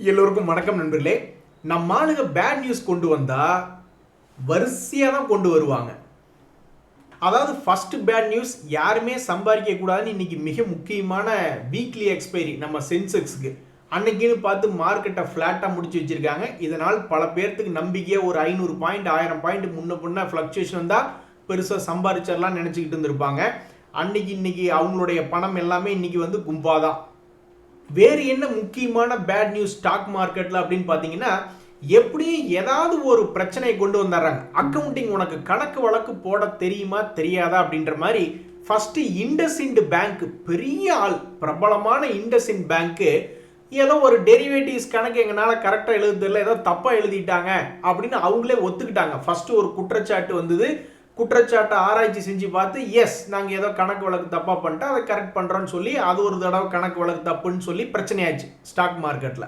எல்லோருக்கும் வணக்கம் நண்பர்களே. நம்ம ஆளுங்க பேட் நியூஸ் கொண்டு வந்தா வரிசையாக தான் கொண்டு வருவாங்க. அதாவது ஃபர்ஸ்ட் பேட் நியூஸ், யாருமே சம்பாதிக்க கூடாதுன்னு இன்னைக்கு மிக முக்கியமான வீக்லி எக்ஸ்பைரி நம்ம சென்செக்ஸ்க்கு அன்னைக்குன்னு பார்த்து மார்க்கெட்டை ஃப்ளாட்டாக முடிச்சு வச்சிருக்காங்க. இதனால் பல பேர்த்துக்கு நம்பிக்கையாக ஒரு 500 பாயிண்ட் 1000 பாயிண்ட் முன்ன பின்ன ஃப்ளக்சுவேஷன் வந்தால் பெருசாக சம்பாதிச்சிடலாம் நினச்சிக்கிட்டு இருந்திருப்பாங்க. இன்னைக்கு அவங்களுடைய பணம் எல்லாமே இன்னைக்கு வந்து கும்பாதான். வேறு என்ன முக்கியமான பேட் நியூஸ் ஸ்டாக் மார்க்கெட்டில் அப்படின்னு பார்த்தீங்கன்னா, எப்படியும் ஏதாவது ஒரு பிரச்சனையை கொண்டு வந்துடுறாங்க. அக்கௌண்டிங் உனக்கு கணக்கு வழக்கு போட தெரியுமா தெரியாதா அப்படின்ற மாதிரி ஃபர்ஸ்ட் இண்டஸ்இண்ட் பேங்க், பெரிய ஆள், பிரபலமான இண்டஸ்இண்ட் பேங்க்கு ஏதோ ஒரு டெரிவேட்டிவ்ஸ் கணக்கு எங்களால் கரெக்டாக எழுத தெரியல, ஏதோ தப்பாக எழுதிட்டாங்க அப்படின்னு அவங்களே ஒத்துக்கிட்டாங்க. ஃபர்ஸ்ட் ஒரு குற்றச்சாட்டு வந்தது. குற்றச்சாட்டை ஆராய்ச்சி செஞ்சு பார்த்து எஸ் நாங்கள் ஏதோ கணக்கு வழக்கு தப்பாக பண்ணிட்டோம், அதை கரெக்ட் பண்ணுறோன்னு சொல்லி அது ஒரு தடவை கணக்கு வழக்கு தப்புன்னு சொல்லி பிரச்சனையாச்சு ஸ்டாக் மார்க்கெட்டில்.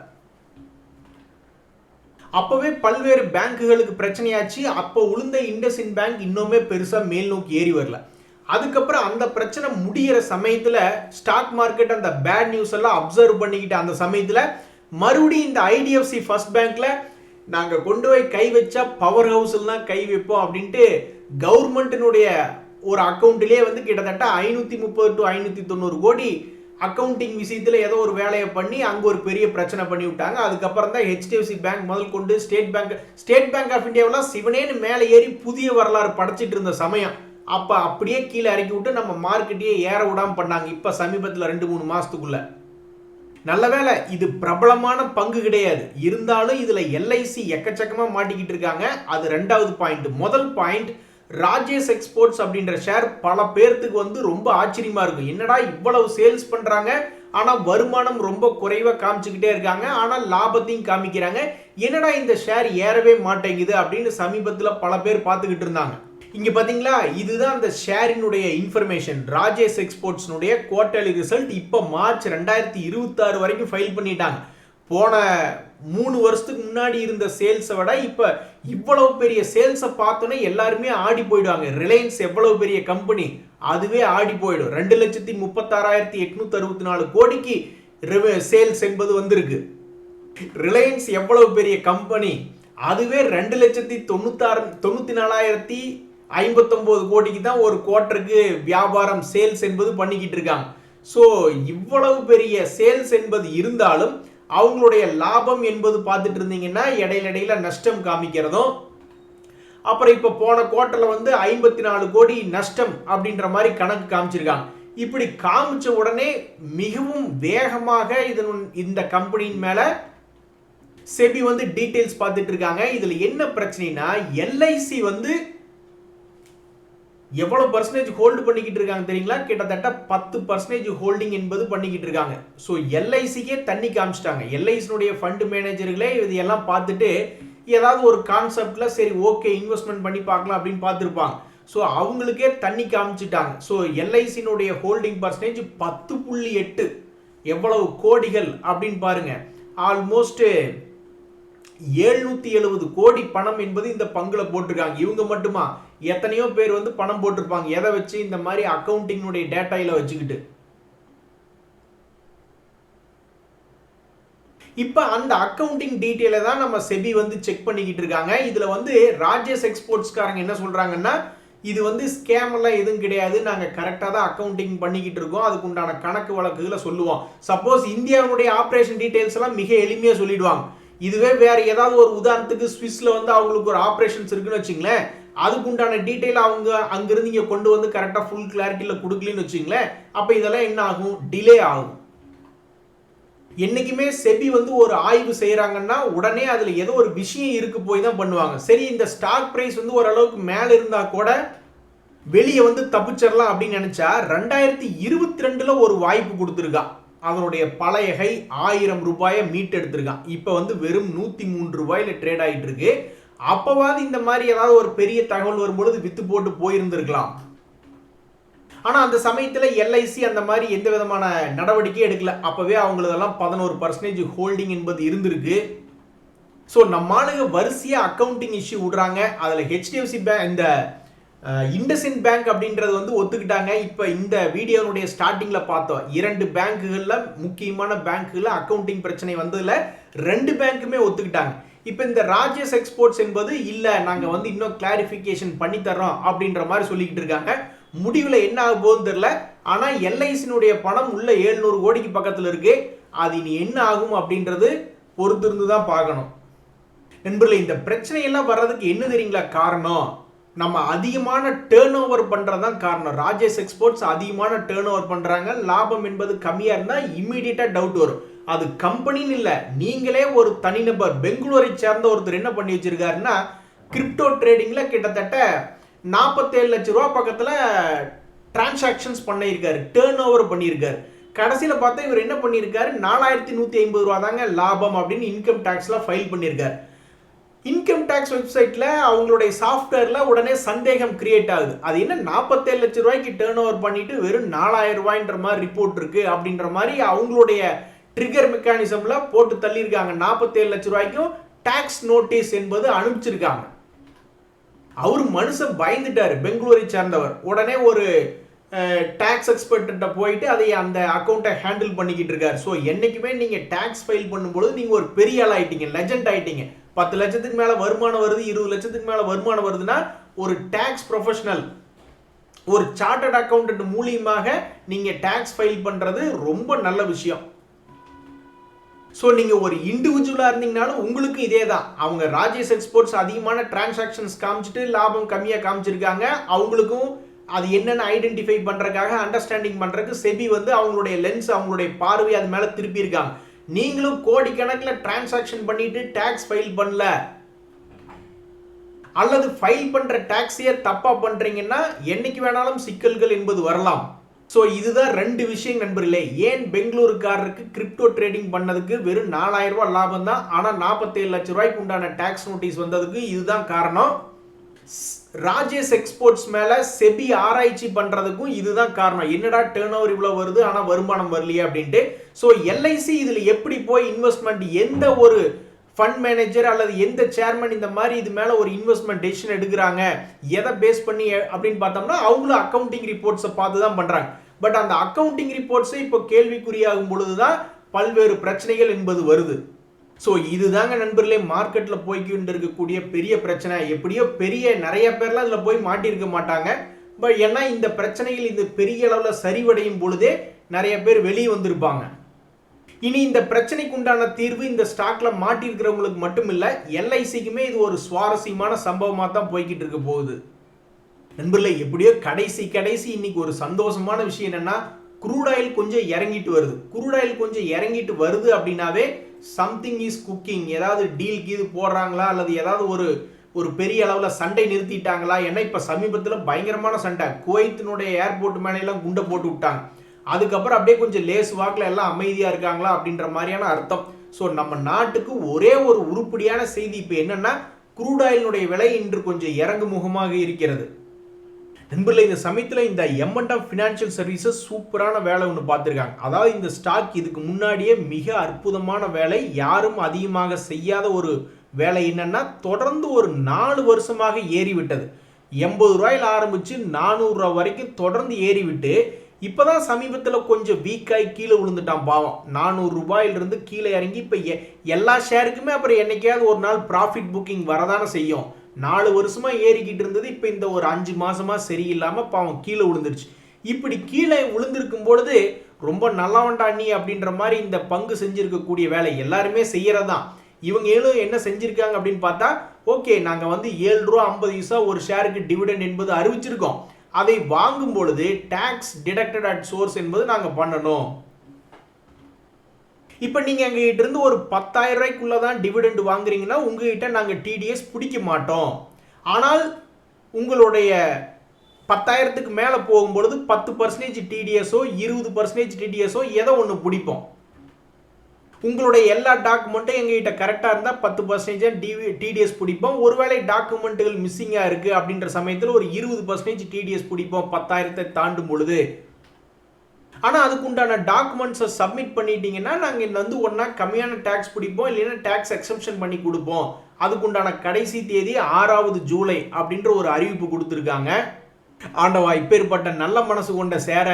அப்போவே பல்வேறு பேங்குகளுக்கு பிரச்சனையாச்சு. அப்போ உளுந்த இண்டஸ்இண்ட் பேங்க் இன்னுமே பெருசாக மேல் நோக்கி ஏறி வரல. அதுக்கப்புறம் அந்த பிரச்சனை முடிகிற சமயத்தில் ஸ்டாக் மார்க்கெட் அந்த பேட் நியூஸ் எல்லாம் அப்சர்வ் பண்ணிக்கிட்டு அந்த சமயத்தில் மறுபடியும் இந்த ஐடிஎஃப்சி ஃபர்ஸ்ட் பேங்க்ல நாங்கள் கொண்டு போய் கை வச்சா பவர் ஹவுஸில் தான் கை வைப்போம் அப்படின்ட்டு கவர்மெண்ட்டினுடைய ஒரு அக்கௌண்ட்லேயே வந்து கிட்டத்தட்ட 530 to 590 கோடி அக்கௌண்டிங் விஷயத்தில் ஏதோ ஒரு வேலையை பண்ணி அங்கே ஒரு பெரிய பிரச்சனை பண்ணி விட்டாங்க. அதுக்கப்புறம் தான் ஹெச்டிஎஃப்சி பேங்க் முதல் கொண்டு ஸ்டேட் பேங்க் ஆஃப் இந்தியாவெல்லாம் சிவனேன்னு மேலே ஏறி புதிய வரலாறு படைச்சிட்டு இருந்த சமயம் அப்போ அப்படியே கீழே இறக்கி விட்டு நம்ம மார்க்கெட்டையே ஏற விடாமல் பண்ணாங்க. இப்போ சமீபத்தில் 2-3 மாதத்துக்குள்ள. நல்ல வேலை, இது பிரபலமான பங்கு கிடையாது, இருந்தாலும் இதில் எல்ஐசி எக்கச்சக்கமாக மாட்டிக்கிட்டு இருக்காங்க. அது ரெண்டாவது பாயிண்ட். முதல் பாயிண்ட், ராஜேஷ் எக்ஸ்போர்ட்ஸ் அப்படின்ற ஷேர் பல பேர்த்துக்கு வந்து ரொம்ப ஆச்சரியமா இருக்கும். என்னடா இவ்வளவு சேல்ஸ் பண்றாங்க, ஆனா வருமானம் ரொம்ப குறைவா காமிச்சுக்கிட்டே இருக்காங்க, ஆனால் லாபத்தையும் காமிக்கிறாங்க, என்னடா இந்த ஷேர் ஏறவே மாட்டேங்குது அப்படின்னு சமீபத்தில் பல பேர் பார்த்துக்கிட்டு இருந்தாங்க. இங்க பாத்தீங்களா, இதுதான் அந்த ஷேரினுடைய இன்ஃபர்மேஷன். ராஜேஷ் எக்ஸ்போர்ட்ஸ்னுடைய குவார்டர்லி ரிசல்ட் இப்போ மார்ச் 2026 வரைக்கும் ஃபைல் பண்ணிட்டாங்க. போன 3 வருஷத்துக்கு முன்னாடி இருந்த சேல்ஸை விட இப்போ இவ்வளவு பெரிய சேல்ஸை பார்த்தோன்னே எல்லாருமே ஆடி போயிடுவாங்க. ரிலையன்ஸ் எவ்வளவு பெரிய கம்பெனி, அதுவே ஆடி போயிடும். 2,36,864 கோடிக்கு சேல்ஸ் என்பது வந்திருக்கு. ரிலையன்ஸ் எவ்வளவு பெரிய கம்பெனி, அதுவே 2,94,059 கோடிக்கு தான் ஒரு குவார்டருக்கு வியாபாரம் சேல்ஸ் என்பது பண்ணிக்கிட்டு இருக்காங்க. ஸோ இவ்வளவு பெரிய சேல்ஸ் என்பது இருந்தாலும் அவங்களுடைய லாபம் என்பது பார்த்துட்டு இருந்தீங்கன்னா இடையில நஷ்டம் காமிக்கிறதும், அப்புறம் இப்போ போன குவார்டர்ல வந்து 54 கோடி நஷ்டம் அப்படின்ற மாதிரி கணக்கு காமிச்சிருக்காங்க. இப்படி காமிச்ச உடனே மிகவும் வேகமாக இந்த கம்பெனியின் மேல செபி வந்து டீடைல்ஸ் பார்த்துட்டு இருக்காங்க. இதுல என்ன பிரச்சனைனா, எல்ஐசி வந்து எவ்வளவு பர்சன்டேஜ் ஹோல்டு பண்ணிக்கிட்டு இருக்காங்க தெரியுங்களா? கிட்டத்தட்ட 10% ஹோல்டிங் என்பது பண்ணிக்கிட்டு இருக்காங்க. ஸோ எல்ஐசிக்கே தண்ணி காமிச்சிட்டாங்க. எல்ஐசினுடைய ஃபண்ட் மேனேஜர்களே இதெல்லாம் பார்த்துட்டு ஏதாவது ஒரு கான்செப்ட்ல சரி ஓகே இன்வெஸ்ட்மெண்ட் பண்ணி பார்க்கலாம் அப்படின்னு பார்த்துருப்பாங்க. ஸோ அவங்களுக்கே தண்ணி காமிச்சிட்டாங்க. ஸோ எல்ஐசினுடைய ஹோல்டிங் பர்சன்டேஜ் 10.8, எவ்வளவு கோடிகள் அப்படின்னு பாருங்க. ஆல்மோஸ்ட் 770 கோடி பணம் என்பது இந்த பங்குல போட்டிருக்காங்க. இவங்க மட்டுமா, எத்தனையோ பேர் வந்து பணம் போட்டிருப்பாங்க. எதை வச்சு? இந்த மாதிரி அக்கவுண்டிங் டேட்டாயில வச்சுக்கிட்டு. இப்ப அந்த அக்கவுண்டிங் டீடைலை தான் நம்ம செபி வந்து செக் பண்ணிக்கிட்டு இருக்காங்க. இதுல வந்து ராஜேஷ் எக்ஸ்போர்ட்ஸ்காரங்க என்ன சொல்றாங்கன்னா, இது வந்து ஸ்கேம் எல்லாம் எதுவும் கிடையாது, நாங்க கரெக்டா தான் அக்கவுண்டிங் பண்ணிக்கிட்டு இருக்கோம், அதுக்கு உண்டான கணக்கு வழக்குகளை சொல்லுவோம். சப்போஸ் இந்தியாவுடைய ஆபரேஷன் டீடைல்ஸ் எல்லாம் மிக எளிமையா சொல்லிடுவாங்க. இதுவே வேற ஏதாவது ஒரு உதாரணத்துக்கு ஸ்விஸ்ல வந்து அவங்களுக்கு ஒரு ஆபரேஷன்ஸ் இருக்குன்னு வச்சுங்களேன், அதுக்கு உண்டான டீடைல் அவங்க அங்கிருந்து இங்க கொண்டு வந்து கரெக்டா ஃபுல் கிளாரிட்டியில கொடுக்கலன்னு வச்சுங்களேன், அப்ப இதெல்லாம் என்ன ஆகும்? டிலே ஆகும். என்னைக்குமே செபி வந்து ஒரு ஆய்வு செய்யறாங்கன்னா உடனே அதுல ஏதோ ஒரு விஷயம் இருக்கு போய் தான் பண்ணுவாங்க. சரி, இந்த ஸ்டாக் பிரைஸ் வந்து ஓரளவுக்கு மேல இருந்தா கூட வெளியே வந்து தப்பிச்சிடலாம் அப்படின்னு நினைச்சா 2022ல ஒரு வாய்ப்பு கொடுத்துருக்கா. அதனுடைய பழைய கை 1000 ரூபாயை மீட்டெடுத்திருக்கான். இப்போ வந்து வெறும் 103 ரூபாயில ட்ரேட் ஆகிட்டு இருக்கு. அப்பவாது இந்த மாதிரி ஏதாவது ஒரு பெரிய தகவல் வரும்பொழுது வித்து போட்டு போயிருந்திருக்கலாம். ஆனா அந்த சமயத்துல எல்ஐசி அந்த மாதிரி எந்த விதமான நடவடிக்கை எடுக்கல. அப்பவே அவங்களதெல்லாம் 11% ஹோல்டிங் என்பது இருந்திருக்கு. ஸோ நம்ம ஆளுங்க வரிசையா அக்கவுண்டிங் இஷ்யூ விடுறாங்க. அதுல ஹெச்டிஎஃப்சி பேங்க், இந்த இண்டஸ்இண்ட் பேங்க் அப்படின்றது வந்து ஒத்துக்கிட்டாங்க. இப்போ இந்த வீடியோனுடைய ஸ்டார்டிங்கில் பார்த்தோம், 2 பேங்க்குகளில் முக்கியமான பேங்க்குகளில் அக்கௌண்டிங் பிரச்சனை வந்ததில் 2 பேங்க்குமே ஒத்துக்கிட்டாங்க. இப்போ இந்த ராஜேஷ் எக்ஸ்போர்ட்ஸ் என்பது இல்லை, நாங்கள் வந்து இன்னும் கிளாரிஃபிகேஷன் பண்ணி தர்றோம் அப்படின்ற மாதிரி சொல்லிக்கிட்டு இருக்காங்க. முடிவில் என்ன ஆக போகுதுன்னு தெரியல. ஆனால் எல்ஐசினுடைய பணம் உள்ள 700 கோடிக்கு பக்கத்தில் இருக்கு. அது இனி என்ன ஆகும் அப்படின்றது பொறுத்திருந்து தான் பார்க்கணும். நண்பர்களே, இந்த பிரச்சனையெல்லாம் வர்றதுக்கு என்ன தெரியுங்களா காரணம்? நம்ம அதிகமான டேர்ன் ஓவர் பண்றதுதான் காரணம். ராஜேஷ் எக்ஸ்போர்ட்ஸ் அதிகமான டேர்ன் ஓவர் பண்றாங்க, லாபம் என்பது கம்மியா இருந்தா இம்மீடியட்டா டவுட் வரும். அது கம்பெனின்னு இல்ல, நீங்களே ஒரு தனிநபர் பெங்களூரை சேர்ந்த ஒருத்தர் என்ன பண்ணி வச்சிருக்காருன்னா, கிரிப்டோ ட்ரேடிங்ல கிட்டத்தட்ட 47 லட்சம் ரூபாய் பக்கத்துல டிரான்சாக்ஷன்ஸ் பண்ணியிருக்காரு, டேர்ன் ஓவர் பண்ணியிருக்காரு. கடைசியில பார்த்தா இவர் என்ன பண்ணியிருக்காரு, 4150 ரூபா தாங்க லாபம் அப்படின்னு இன்கம் டாக்ஸ்ல ஃபைல் பண்ணியிருக்காரு. இன்கம் டாக்ஸ் வெப்சைட்ல அவங்களுடைய சாஃப்ட்வேர்ல உடனே சந்தேகம் கிரியேட் ஆகுது. அது என்ன 47 லட்சம் ரூபாய்க்கு டேர்ன் ஓவர் பண்ணிட்டு வெறும் 4000 ரூபாய்ன்ற மாதிரி ரிப்போர்ட் இருக்கு அப்படின்ற மாதிரி அவங்களுடைய ட்ரிகர் மெக்கானிசம்ல போட்டு தள்ளியிருக்காங்க. 47 லட்சம் ரூபாய்க்கும் டாக்ஸ் நோட்டீஸ் என்பது அனுப்பிச்சிருக்காங்க. அவர் மனுஷன் பயந்துட்டாரு, பெங்களூரை சேர்ந்தவர். உடனே ஒரு டாக்ஸ் எக்ஸ்பர்ட்ட போயிட்டு அதை அந்த அக்கௌண்ட்டை ஹேண்டில் பண்ணிக்கிட்டு இருக்காரு. ஸோ என்னைக்குமே நீங்கள் டாக்ஸ் ஃபைல் பண்ணும்போது நீங்கள் ஒரு பெரிய ஆள் ஆயிட்டீங்க, லெஜண்ட் ஆயிட்டீங்க. 10 லட்சத்துக்கு மேலே வருமானம் வருது, 20 லட்சத்துக்கு மேலே வருமானம் வருதுன்னா ஒரு டாக்ஸ் ப்ரொஃபஷனல், ஒரு சார்ட்டர்ட் அக்கௌண்டன்ட் மூலியமாக நீங்கள் டாக்ஸ் ஃபைல் பண்ணுறது ரொம்ப நல்ல விஷயம். ஸோ நீங்கள் ஒரு இண்டிவிஜுவலாக இருந்தீங்கனாலும் உங்களுக்கு இதே தான். அவங்க ராஜேஷ் எக்ஸ்போர்ட்ஸ் அதிகமான டிரான்சாக்ஷன்ஸ் காமிச்சிட்டு லாபம் கம்மியாக காமிச்சிருக்காங்க. அவங்களுக்கும் அது என்னென்ன ஐடென்டிஃபை பண்ணுறதுக்காக அண்டர்ஸ்டாண்டிங் பண்ணுறதுக்கு செபி வந்து அவங்களுடைய லென்ஸ், அவங்களுடைய பார்வை அது மேலே திருப்பி இருக்காங்க. நீங்களும் கோடிக்கணக்கில் டிரான்சாக்ஷன் பண்ணிட்டு டாக்ஸ் ஃபைல் பண்ணல, அல்லது ஃபைல் பண்ற டாக்ஸையே தப்பா பண்றீங்கன்னா என்னைக்கு வேணாலும் சிக்கல்கள் என்பது வரலாம். ஸோ இதுதான் 2 விஷயம் நண்பர்களே. ஏன் பெங்களூருக்காரருக்கு கிரிப்டோ ட்ரேடிங் பண்ணதுக்கு வெறும் 4000 ரூபாய் லாபம் தான், ஆனால் 47 லட்சம் ரூபாய்க்கு உண்டான டாக்ஸ் நோட்டீஸ் வந்ததுக்கு இதுதான் காரணம். ராஜேஷ் எக்ஸ்போர்ட்ஸ் மேல செபி ஆராய்ச்சி பண்றதுக்கும் இதுதான் காரணம். என்னடா டேர்ன் ஓவர் இவ்வளவு வருது ஆனா வருமானம் வரலையே அப்படின்ட்டு. ஸோ எல்ஐசி இதுல எப்படி போய் இன்வெஸ்ட்மெண்ட், எந்த ஒரு ஃபண்ட் மேனேஜர் அல்லது எந்த சேர்மன் இந்த மாதிரி இது மேல ஒரு இன்வெஸ்ட்மெண்ட் டெசிஷன் எடுக்கிறாங்க, எதை பேஸ் பண்ணி அப்படின்னு பார்த்தோம்னா அவங்களும் அக்கௌண்டிங் ரிப்போர்ட்ஸை பார்த்து தான் பண்றாங்க. பட் அந்த அக்கௌண்டிங் ரிப்போர்ட்ஸை இப்போ கேள்விக்குறியாகும் பொழுதுதான் பல்வேறு பிரச்சனைகள் என்பது வருது. ஸோ இதுதாங்க நண்பர்களே மார்க்கெட்டில் போய்கிட்டு இருக்கக்கூடிய பெரிய பிரச்சனை. எப்படியோ நிறைய பேர்லாம் இதில் போய் மாட்டியிருக்க மாட்டாங்க. பட் ஏன்னா இந்த பிரச்சனைகள் இது பெரிய அளவில் சரிவடையும் பொழுதே நிறைய பேர் வெளியே வந்திருப்பாங்க. இனி இந்த பிரச்சனைக்கு உண்டான தீர்வு இந்த ஸ்டாக்ல மாட்டிருக்கிறவங்களுக்கு மட்டும் இல்லை, எல்ஐசிக்குமே இது ஒரு சுவாரஸ்யமான சம்பவமாக தான் போய்கிட்டு இருக்க போகுது. நண்பர்களே, எப்படியோ கடைசி இன்னைக்கு ஒரு சந்தோஷமான விஷயம் என்னன்னா, குரூட் ஆயில் கொஞ்சம் இறங்கிட்டு வருது. குரூட் ஆயில் கொஞ்சம் இறங்கிட்டு வருது அப்படின்னாவே சம்திங் இஸ் குக்கிங். ஏதாவது டீல் கீது போடுறாங்களா, அல்லது ஏதாவது ஒரு பெரிய அளவில் சண்டை நிறுத்திட்டாங்களா? ஏன்னா இப்போ சமீபத்தில் பயங்கரமான சண்டை, குவைத்தினுடைய ஏர்போர்ட் மேலையெல்லாம் குண்டை போட்டு விட்டாங்க. அதுக்கப்புறம் அப்படியே கொஞ்சம் லேஸ் வாக்கில் எல்லாம் அமைதியாக இருக்காங்களா அப்படின்ற மாதிரியான அர்த்தம். ஸோ நம்ம நாட்டுக்கு ஒரே ஒரு உருப்படியான செய்தி இப்போ என்னன்னா, குரூட் ஆயிலினுடைய விலை இன்று கொஞ்சம் இறங்கு முகமாக இருக்கிறது. நண்பர்களே, இந்த சமயத்தில் இந்த M&M ஃபினான்ஷியல் சர்வீசஸ் சூப்பரான வேலை ஒன்று பார்த்துருக்காங்க. அதாவது இந்த ஸ்டாக் இதுக்கு முன்னாடியே மிக அற்புதமான வேலை, யாரும் அதிகமாக செய்யாத ஒரு வேலை என்னன்னா, தொடர்ந்து ஒரு 4 வருஷமாக ஏறிவிட்டது. 80 ரூபாயில் ஆரம்பித்து 400 ரூபா வரைக்கும் தொடர்ந்து ஏறிவிட்டு இப்போதான் சமீபத்தில் கொஞ்சம் வீக்காய் கீழே விழுந்துட்டான் பாவம். 400 ரூபாயிலிருந்து கீழே இறங்கி இப்போ எல்லா ஷேருக்குமே அப்புறம் என்னைக்காவது ஒரு நாள் ப்ராஃபிட் புக்கிங் வரதானே செய்யும். 4 வருஷமா ஏறிக்கிட்டு இருந்தது, இப்போ இந்த ஒரு 5 மாசமா சரியில்லாம பாவம் கீழே விழுந்துருச்சு. இப்படி கீழே விழுந்திருக்கும் பொழுது ரொம்ப நல்லவன்டா நீ அப்படின்ற மாதிரி இந்த பங்கு செஞ்சிருக்கக்கூடிய வேலை எல்லாருமே செய்யறதான். இவங்க என்ன செஞ்சிருக்காங்க அப்படின்னு பார்த்தா, ஓகே நாங்க வந்து 7 ரூபா 50 பைசா ஒரு ஷேருக்கு டிவிடெண்ட் என்பது அறிவிச்சிருக்கோம். அதை வாங்கும் பொழுது டாக்ஸ் டிடக்டட் அட் சோர்ஸ் என்பது நாங்க பண்ணணும். இப்போ நீங்கள் எங்ககிட்ட இருந்து ஒரு 10,000 ரூபாய்க்குள்ள தான் டிவிடெண்ட் வாங்குறீங்கன்னா உங்ககிட்ட நாங்கள் டிடிஎஸ் பிடிக்க மாட்டோம். ஆனால் உங்களுடைய 10,000க்கு மேலே போகும்பொழுது 10% டிடிஎஸோ 20% டிடிஎஸோ ஏதோ ஒன்று பிடிப்போம். உங்களுடைய எல்லா டாக்குமெண்ட்டும் எங்ககிட்ட கரெக்டாக இருந்தால் 10% டிடிஎஸ் பிடிப்போம். ஒருவேளை டாக்குமெண்ட்டுகள் மிஸ்ஸிங்காக இருக்குது அப்படின்ற சமயத்தில் ஒரு 20% டிடிஎஸ் பிடிப்போம் 10,000 தாண்டும் பொழுது. ஆனால் அதுக்கு உண்டான டாக்குமெண்ட்ஸை சப்மிட் பண்ணிட்டீங்கன்னா நாங்கள் இந்த வந்து ஒன்றா கம்மியான டேக்ஸ் பிடிப்போம், இல்லைன்னா டேக்ஸ் எக்ஸம்ஷன் பண்ணி கொடுப்போம். அதுக்கு உண்டான கடைசி தேதி 6 ஜூலை அப்படின்ற ஒரு அறிவிப்பு கொடுத்துருக்காங்க. ஆண்டவா, இப்பேற்பட்ட நல்ல மனசு கொண்ட சேர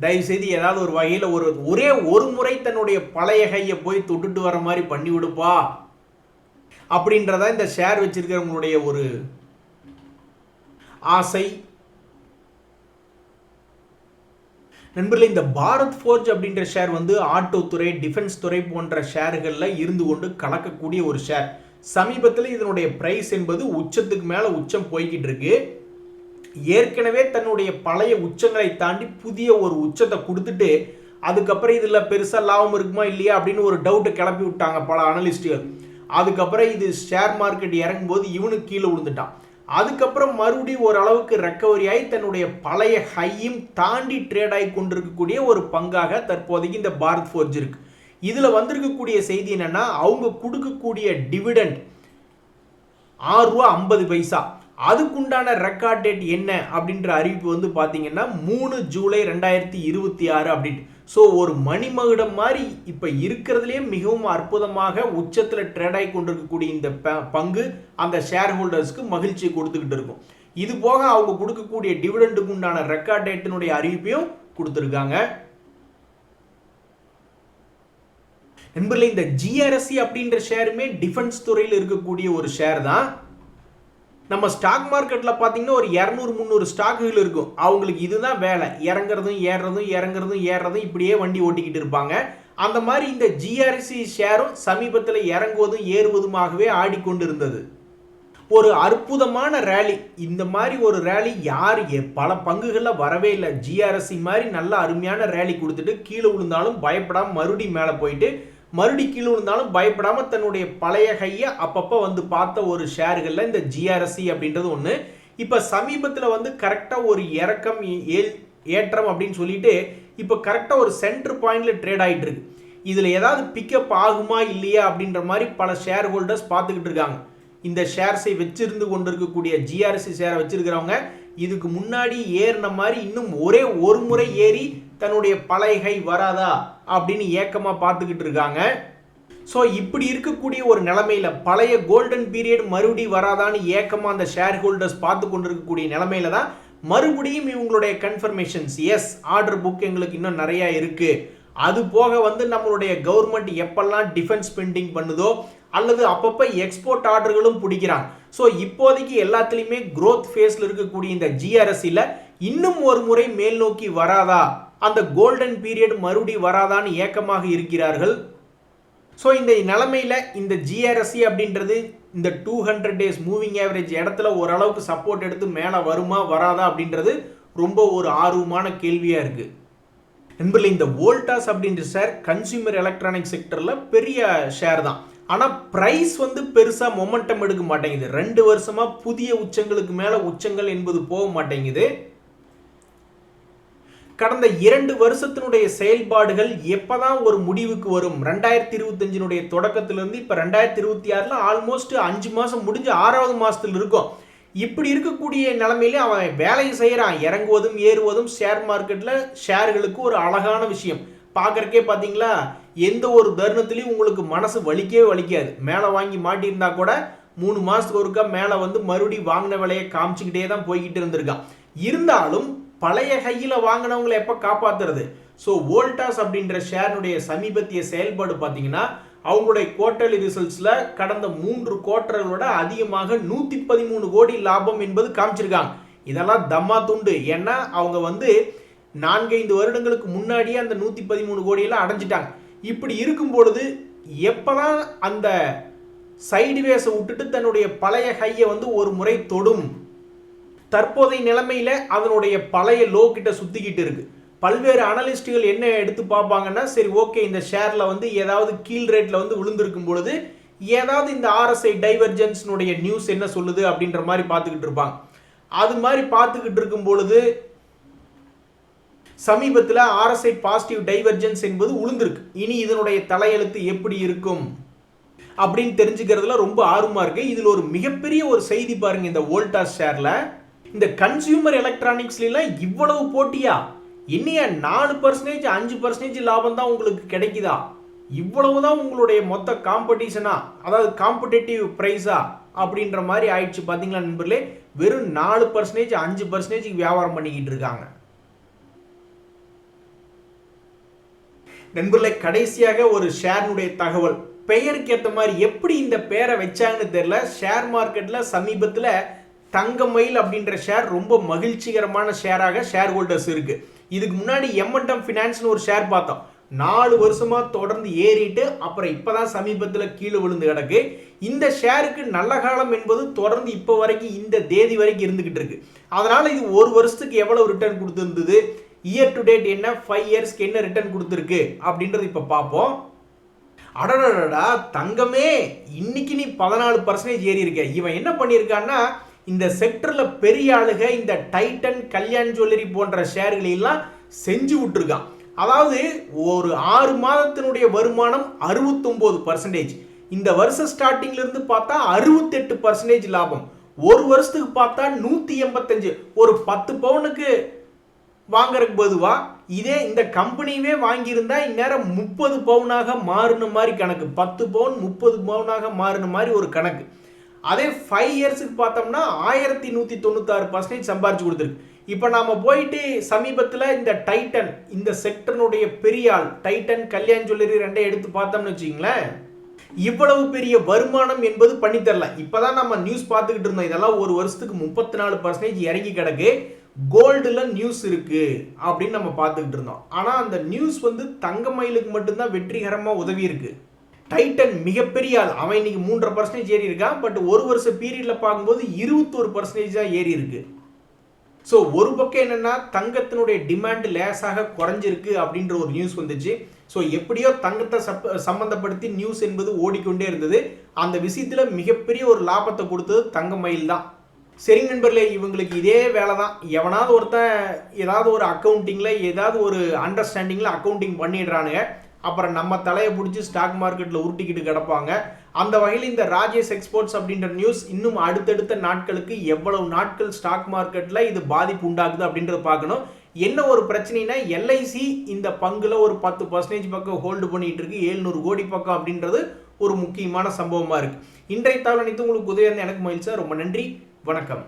தயவு செய்து ஏதாவது ஒரு வகையில் ஒரே ஒரு முறை தன்னுடைய பழைய கையை போய் தொட்டுட்டு வர மாதிரி பண்ணி விடுப்பா அப்படின்றதா இந்த ஷேர் வச்சிருக்கிறவங்களுடைய ஒரு ஆசை. நண்பர்களே, இந்த பாரத் ஃபோர்ஜ் அப்படின்ற ஷேர் வந்து ஆட்டோ துறை, டிஃபென்ஸ் துறை போன்ற ஷேர்களில் இருந்து கொண்டு கலக்கக்கூடிய ஒரு ஷேர். சமீபத்தில் இதனுடைய பிரைஸ் என்பது உச்சத்துக்கு மேலே உச்சம் போய்கிட்டு இருக்கு. ஏற்கனவே தன்னுடைய பழைய உச்சங்களை தாண்டி புதிய ஒரு உச்சத்தை கொடுத்துட்டு அதுக்கப்புறம் இதில் பெருசாக லாபம் இருக்குமா இல்லையா அப்படின்னு ஒரு டவுட்டை கிளப்பி விட்டாங்க பல அனலிஸ்டுகள். அதுக்கப்புறம் இது ஷேர் மார்க்கெட் இறங்கும்போது இவனுக்கு கீழே விழுந்துட்டான். அதுக்கப்புறம் மறுபடியும் ஓரளவுக்கு ரெக்கவரி ஆகி தன்னுடைய பழைய ஹையும் தாண்டி ட்ரேட் ஆகி கொண்டிருக்கக்கூடிய ஒரு பங்காக தற்போதைக்கு இந்த பாரத் ஃபோர்ஜ் இருக்கு. இதில் வந்திருக்கக்கூடிய செய்தி என்னன்னா, அவங்க கொடுக்கக்கூடிய டிவிடெண்ட் ₹6.50. அதுக்குண்டான ரெக்கார்ட் டேட் என்ன அப்படின்ற அறிவிப்பு வந்து பார்த்தீங்கன்னா 3 ஜூலை 2026 அப்படின்ட்டு. ஸோ ஒரு மணிமகுடம் மாதிரி இப்போ இருக்கிறதுலே மிகவும் அற்புதமாக உச்சத்தில் ட்ரேட் ஆகி கொண்டிருக்கக்கூடிய இந்த பங்கு அந்த ஷேர் ஹோல்டர்ஸ்க்கு மகிழ்ச்சியை கொடுத்துக்கிட்டு இருக்கும். இது போக அவங்க கொடுக்கக்கூடிய டிவிடெண்டுக்கு உண்டான ரெக்கார்ட் டேட்டினுடைய அறிவிப்பையும் கொடுத்துருக்காங்க. நண்பர்களே, இந்த ஜிஆர்எஸ்சி அப்படின்ற ஷேருமே டிஃபென்ஸ் துறையில் இருக்கக்கூடிய ஒரு ஷேர் தான். நம்ம ஸ்டாக் மார்க்கெட்டில் பார்த்தீங்கன்னா ஒரு 200-300 ஸ்டாக்குகள் இருக்கும். அவங்களுக்கு இதுதான் வேலை, இறங்குறதும் ஏறுறதும் இறங்குறதும் ஏறுறதும் இப்படியே வண்டி ஓட்டிக்கிட்டு இருப்பாங்க. அந்த மாதிரி இந்த ஜிஆர்எஸ்சி ஷேரும் சமீபத்தில் இறங்குவதும் ஏறுவதுமாகவே ஆடிக்கொண்டு இருந்தது. ஒரு அற்புதமான ரேலி. இந்த மாதிரி ஒரு ரேலி பல பங்குகளில் வரவே இல்லை. ஜிஆர்எஸ்சி மாதிரி நல்ல அருமையான ரேலி கொடுத்துட்டு கீழே விழுந்தாலும் பயப்படாமல் மறுபடியும் மேலே போயிட்டு மறுபடி கீழே விழுந்தாலும் பயப்படாமல் தன்னுடைய பழைய கையை அப்பப்போ வந்து பார்த்த ஒரு ஷேர்களில் இந்த ஜிஆர்எஸ்சி அப்படின்றது ஒன்று. இப்போ சமீபத்தில் வந்து கரெக்டாக ஒரு இறக்கம் ஏற்றம் அப்படின்னு சொல்லிட்டு இப்போ கரெக்டாக ஒரு சென்டர் பாயிண்டில் ட்ரேட் ஆகிட்டு இருக்கு. இதில் ஏதாவது பிக்கப் ஆகுமா இல்லையா அப்படின்ற மாதிரி பல ஷேர் ஹோல்டர்ஸ் பார்த்துக்கிட்டு இருக்காங்க. இந்த ஷேர்ஸை வச்சிருந்து கொண்டு இருக்கக்கூடிய ஜிஆர்எஸ்சி ஷேரை வச்சிருக்கிறவங்க இதுக்கு முன்னாடி ஏறின மாதிரி இன்னும் ஒரு முறை ஏறி தன்னுடைய பழைய கை வராதா அப்படின்னு ஏக்கமாக பார்த்துக்கிட்டு இருக்காங்க. ஸோ இப்படி இருக்கக்கூடிய ஒரு நிலைமையில பழைய கோல்டன் பீரியட் மறுபடியும் வராதான்னு ஏக்கமாக அந்த ஷேர் ஹோல்டர்ஸ் பார்த்து கொண்டிருக்கக்கூடிய நிலைமையில தான் மறுபடியும் இவங்களுடைய கன்ஃபர்மேஷன்ஸ், எஸ் ஆர்டர் புக் எங்களுக்கு இன்னும் நிறையா இருக்கு, அது போக வந்து நம்மளுடைய கவர்மெண்ட் எப்பெல்லாம் டிஃபென்ஸ் ஸ்பெண்டிங் பண்ணுதோ அல்லது அப்பப்போ எக்ஸ்போர்ட் ஆர்டர்களும் பிடிக்கிறாங்க. ஸோ இப்போதைக்கு எல்லாத்துலேயுமே க்ரோத் ஃபேஸில் இருக்கக்கூடிய இந்த ஜிஆர்எஸ்சியில் இன்னும் ஒரு முறை மேல் நோக்கி வராதா, அந்த கோல்டன் பீரியட் மறுபடியும் வராதான்னு ஏக்கமாக இருக்கிறார்கள். ஸோ இந்த நிலைமையில் இந்த ஜிஆர்எஸ்சி அப்படின்றது இந்த 200 days மூவிங் ஆவரேஜ் இடத்துல ஓரளவுக்கு சப்போர்ட் எடுத்து மேலே வருமா வராதா அப்படின்றது ரொம்ப ஒரு ஆர்வமான கேள்வியாக இருக்குது. நண்பர்களே, இந்த வோல்டாஸ் அப்படின்ற ஷேர் கன்சியூமர் எலக்ட்ரானிக் செக்டரில் பெரிய ஷேர் தான். ஆனால் ப்ரைஸ் வந்து பெருசாக மொமெண்டம் எடுக்க மாட்டேங்குது. 2 வருஷமாக புதிய உச்சங்களுக்கு மேலே உச்சங்கள் என்பது போக மாட்டேங்குது. கடந்த 2 வருஷத்தினுடைய செயல்பாடுகள் எப்பதான் ஒரு முடிவுக்கு வரும்? 2025 தொடக்கத்திலிருந்து இப்போ 2026 ஆல்மோஸ்ட் 5 மாதம் முடிஞ்சு 6வது மாதத்தில் இருக்கும். இப்படி இருக்கக்கூடிய நிலைமையிலே அவன் வேலையை செய்கிறான். இறங்குவதும் ஏறுவதும் ஷேர் மார்க்கெட்டில் ஷேர்களுக்கு ஒரு அழகான விஷயம். பார்க்குறக்கே பார்த்தீங்களா, எந்த ஒரு தருணத்துலையும் உங்களுக்கு மனசு வலிக்கவே வலிக்காது. மேலே வாங்கி மாட்டியிருந்தா கூட 3 மாதத்துக்கு ஒருக்கா மேலே வந்து மறுபடியும் வாங்கின விலையை காமிச்சிக்கிட்டே தான் போய்கிட்டு இருந்திருக்கான். இருந்தாலும் பழைய கையில் வாங்கினவங்களை எப்போ காப்பாற்றுறது? ஸோ வோல்டாஸ் அப்படின்ற ஷேருடைய சமீபத்திய செயல்பாடு பார்த்தீங்கன்னா அவங்களுடைய குவார்டர்லி ரிசல்ட்ஸில் கடந்த 3 குவார்டர்களோட அதிகமாக 113 கோடி லாபம் என்பது காமிச்சிருக்காங்க. இதெல்லாம் தம்மா துண்டு. ஏன்னா அவங்க வந்து 4-5 வருடங்களுக்கு முன்னாடியே அந்த 113 கோடியெல்லாம் அடைஞ்சிட்டாங்க. இப்படி இருக்கும் பொழுது எப்போதான் அந்த சைடுவேஸை விட்டுட்டு தன்னுடைய பழைய கையை வந்து ஒரு முறை தொடும்? தற்போதைய நிலைமையில அதனுடைய பழைய லோ கிட்ட சுத்திக்கிட்டு இருக்கு. பல்வேறு அனலிஸ்டுகள் என்ன எடுத்து பார்ப்பாங்கன்னா, சரி ஓகே இந்த ஷேர்ல வந்து ஏதாவது கீழ் ரேட்ல வந்து விழுந்திருக்கும் பொழுது ஏதாவது இந்த RSI டைவர்ஜென்ஸ்னுடைய நியூஸ் என்ன சொல்லுது அப்படின்ற மாதிரி பார்த்துக்கிட்டு இருப்பாங்க. அது மாதிரி பார்த்துக்கிட்டு இருக்கும் பொழுது சமீபத்தில் RSI பாசிட்டிவ் டைவர்ஜென்ஸ் என்பது விழுந்திருக்கு. இனி இதனுடைய தலையெழுத்து எப்படி இருக்கும் அப்படின்னு தெரிஞ்சுக்கிறதுல ரொம்ப ஆர்வமா இருக்கு. இதுல ஒரு மிகப்பெரிய ஒரு செய்தி பாருங்க. இந்த வோல்டாஸ் ஷேர்ல இந்த கன்சியூமர் எலக்ட்ரானிக்ஸ்ல இவ்வளவு போட்டியா? இன்னைய 4% 5% லாபம் தான் உங்களுக்கு கிடைக்குதா? இவ்வளவுதான் உங்களுடைய மொத்த காம்படிஷனா, அதாவது காம்படிட்டிவ் பிரைஸா அப்படின்ற மாதிரி ஆயிடுச்சு பாத்தீங்களா நண்பர்களே. வெறும் 4% 5% வியாபாரம் பண்ணிக்கிட்டு இருக்காங்க நண்பர்களே. கடைசியாக ஒரு ஷேர்னுடைய தகவல். பெயருக்கு ஏற்ற மாதிரி எப்படி இந்த பெயரை வச்சாங்கன்னு தெரியல. ஷேர் மார்க்கெட்ல சமீபத்தில் தங்கமயில் அப்படின்ற ஷேர் ரொம்ப மகிழ்ச்சிகரமான ஷேராக ஷேர் ஹோல்டர்ஸ் இருக்கு. இதுக்கு முன்னாடி எம்என்டம் ஃபினான்ஸ்னு ஒரு ஷேர் பார்த்தோம். 4 வருஷமா தொடர்ந்து ஏறிட்டு அப்புறம் இப்பதான் சமீபத்தில் கீழே விழுந்து கிடக்கு. இந்த ஷேருக்கு நல்ல காலம் என்பது தொடர்ந்து இப்போ வரைக்கும் இந்த தேதி வரைக்கும் இருந்துகிட்டு இருக்கு. அதனால இது ஒரு வருஷத்துக்கு எவ்வளவு ரிட்டர்ன் கொடுத்திருந்தது, இயர் டு டேட் என்ன, 5 இயர்ஸ்க்கு என்ன ரிட்டர்ன் கொடுத்துருக்கு அப்படின்றது இப்ப பார்ப்போம். அடடடா தங்கமே, இன்னைக்கு நீ 14% ஏறி இருக்க. இவன் என்ன பண்ணியிருக்கான்னா, இந்த செக்டர்ல பெரிய ஆளுக இந்த டைட்டன், கல்யாண் ஜுவல்லரி போன்ற ஷேர்களை எல்லாம் செஞ்சு விட்டுருக்கான். அதாவது ஒரு 6 மாதத்தினுடைய வருமானம் 69%. இந்த வருஷம் ஸ்டார்டிங்ல இருந்து பார்த்தா 68% லாபம். ஒரு வருஷத்துக்கு பார்த்தா 185. ஒரு 10 பவுனுக்கு வாங்கறதுக்கு பொதுவா இதே இந்த கம்பெனியே வாங்கியிருந்தா இந்நேரம் 30 பவுனாக மாறின மாதிரி கணக்கு. 10 பவுன் 30 பவுனாக மாறின மாதிரி ஒரு கணக்கு. அதே 5 இயர்ஸுக்கு பார்த்தோம்னா 1196% சம்பாரிச்சு கொடுத்துருக்கு. இப்போ நாம போயிட்டு சமீபத்தில் இந்த டைட்டன், இந்த செக்டர்னுடைய பெரிய ஆள் டைட்டன், கல்யாண் ஜுவல்லரி ரெண்டையும் எடுத்து பார்த்தோம்னு வச்சுங்களேன், இவ்வளவு பெரிய வருமானம் என்பது பண்ணி தரல. இப்பதான் நம்ம நியூஸ் பார்த்துக்கிட்டு இருந்தோம். இதெல்லாம் ஒரு வருஷத்துக்கு 34% இறங்கி கிடக்கு. கோல்டுல நியூஸ் இருக்கு அப்படின்னு நம்ம பார்த்துக்கிட்டு இருந்தோம். ஆனா அந்த நியூஸ் வந்து தங்கமயிலுக்கு மட்டும்தான் வெற்றிகரமா உதவி இருக்கு. டைட்டன் மிகப்பெரிய ஆள், அவன் இன்னைக்கு 3.5% ஏறி இருக்கான். பட் ஒரு வருஷ பீரியட்ல பார்க்கும்போது 21% தான் ஏறி இருக்கு. ஸோ ஒரு பக்கம் என்னன்னா தங்கத்தினுடைய டிமாண்ட் லேசாக குறைஞ்சிருக்கு அப்படின்ற ஒரு நியூஸ் வந்துச்சு. ஸோ எப்படியோ தங்கத்தை சம்பந்தப்படுத்தி நியூஸ் என்பது ஓடிக்கொண்டே இருந்தது. அந்த விஷயத்துல மிகப்பெரிய ஒரு லாபத்தை கொடுத்தது தங்கமயில் தான். சரி நண்பர்களே, இவங்களுக்கு இதே வேலை தான். எவனாவது ஒருத்தன் ஏதாவது ஒரு அக்கௌண்டிங்ல ஏதாவது ஒரு அண்டர்ஸ்டாண்டிங்ல அக்கௌண்டிங் பண்ணிடுறானுங்க. அப்புறம் நம்ம தலையை பிடிச்சி ஸ்டாக் மார்க்கெட்டில் உருட்டிக்கிட்டு கிடப்பாங்க. அந்த வகையில் இந்த ராஜேஷ் எக்ஸ்போர்ட்ஸ் அப்படின்ற நியூஸ் இன்னும் அடுத்தடுத்த நாட்களுக்கு எவ்வளவு நாட்கள் ஸ்டாக் மார்க்கெட்டில் இது பாதிப்பு உண்டாகுது அப்படின்றத பார்க்கணும். என்ன ஒரு பிரச்சனைனா, எல்ஐசி இந்த பங்குல ஒரு 10% பக்கம் ஹோல்டு பண்ணிட்டு இருக்கு, 700 கோடி பக்கம் அப்படின்றது ஒரு முக்கியமான சம்பவமா இருக்கு. இன்றைய தகவல் அனைத்து உங்களுக்கு உதவி எனக்கு மகிழ்ச்சியா. ரொம்ப நன்றி, வணக்கம்.